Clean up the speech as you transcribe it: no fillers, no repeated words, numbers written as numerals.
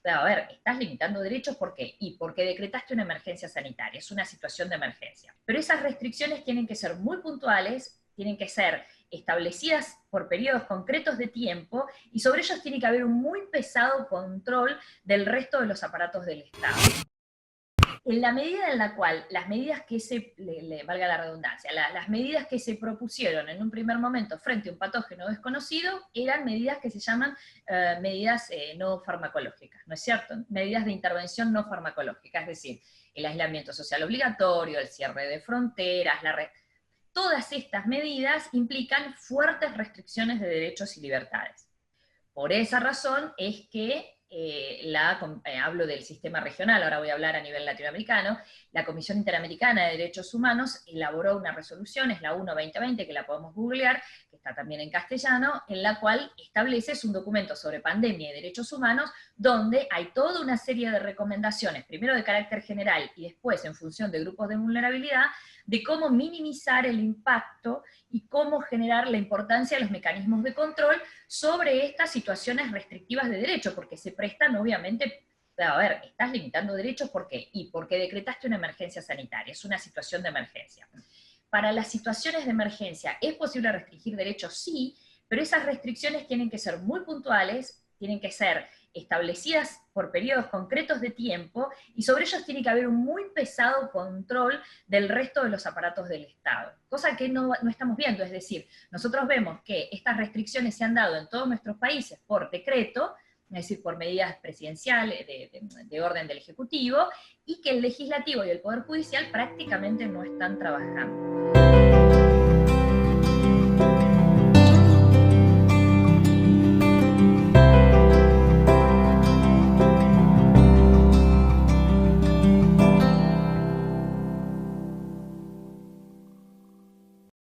a ver, estás limitando derechos, ¿por qué? Y porque decretaste una emergencia sanitaria, es una situación de emergencia. Pero esas restricciones tienen que ser muy puntuales, tienen que ser establecidas por periodos concretos de tiempo, y sobre ellos tiene que haber un muy pesado control del resto de los aparatos del Estado. En la medida en la cual las medidas que valga la redundancia, las medidas que se propusieron en un primer momento frente a un patógeno desconocido eran medidas que se llaman medidas no farmacológicas, ¿no es cierto? Medidas de intervención no farmacológica, es decir, el aislamiento social obligatorio, el cierre de fronteras, todas estas medidas implican fuertes restricciones de derechos y libertades. Por esa razón es que hablo del sistema regional, ahora voy a hablar a nivel latinoamericano, la Comisión Interamericana de Derechos Humanos elaboró una resolución, es la 1/2020, que la podemos googlear, que está también en castellano, en la cual establece, es un documento sobre pandemia y derechos humanos, donde hay toda una serie de recomendaciones, primero de carácter general y después en función de grupos de vulnerabilidad, de cómo minimizar el impacto y cómo generar la importancia de los mecanismos de control sobre estas situaciones restrictivas de derecho, porque se prestan obviamente, a ver, estás limitando derechos, ¿por qué? Y porque decretaste una emergencia sanitaria, es una situación de emergencia. Para las situaciones de emergencia, ¿es posible restringir derechos? Sí, pero esas restricciones tienen que ser muy puntuales, tienen que ser establecidas por periodos concretos de tiempo, y sobre ellos tiene que haber un muy pesado control del resto de los aparatos del Estado, cosa que no estamos viendo. Es decir, nosotros vemos que estas restricciones se han dado en todos nuestros países por decreto, es decir, por medidas presidenciales, de orden del Ejecutivo, y que el Legislativo y el Poder Judicial prácticamente no están trabajando.